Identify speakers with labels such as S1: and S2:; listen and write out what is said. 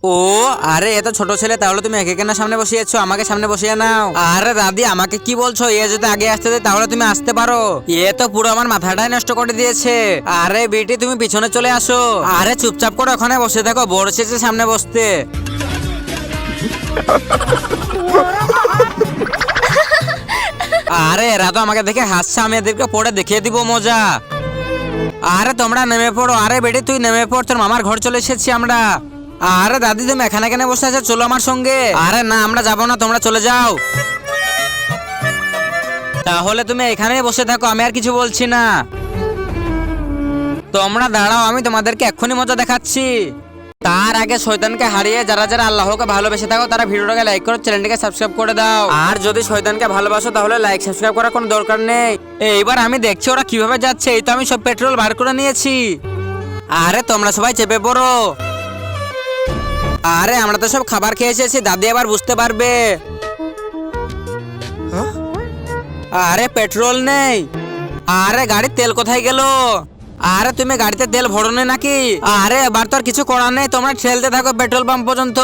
S1: ও আরে এত ছোট ছেলে, তাহলে তুমি একে কেন সামনে বসিয়েছো? আমাকে সামনে বসিয়ে নাও। আরে দাদি আমাকে কি বলছো? এ যদি আগে আসতে দেয় তাহলে তুমি আসতে পারো। এ তো পুরো আমার মাথাটাই নষ্ট করে দিয়েছে। আরে বেটি তুমি পিছনে চলে আসো। আরে চুপচাপ করে ওখানে বসে থাকো, বড় এসেছে সামনে বসতে। আরে এরা তো আমাকে দেখে হাসছে, আমি এদেরকে পড়ে দেখিয়ে দিব মজা। আরে তোমরা নেমে পড়ো। আরে বেটি তুই নেমে পড়, তোর মামার ঘর চলে এসেছি আমরা। আরে দাদি তুমি এখানে কেন বসে আছো? চলো আমার সঙ্গে। আরে না আমরা যাবো না, তোমরা চলে যাও। তাহলে তুমি এখানেই বসে থাকো, আমি আর কিছু বলছি না। তোমরা দাঁড়াও, আমি তোমাদেরকে এক্ষুনি মজা দেখাচ্ছি। তার আগে শয়তানকে হারিয়ে যারা যারা আল্লাহকে ভালোবেসে থাকো তারা ভিডিওটাকে লাইক করো, চ্যানেলটাকে সাবস্ক্রাইব করে দাও। আর যদি শয়তানকে ভালোবাসো তাহলে লাইক সাবস্ক্রাইব করার কোনো দরকার নেই। এইবার আমি দেখছি ওরা কিভাবে যাচ্ছে। এই তো আমি সব পেট্রোল বার করে নিয়েছি। আরে তোমরা সবাই চেপে পড়ো। আরে আমরা তো সব খাবার খেয়ে এসেছি, দাদি আবার বুঝতে পারবে। আরে পেট্রোল নেই। আরে গাড়ির তেল কোথায় গেল? আরে তুমি গাড়িতে তেল ভরোনি নাকি? আরে এবার তো আর কিছু করার নেই, তোমরা ঠেলতে থাকো পেট্রোল পাম্প পর্যন্ত।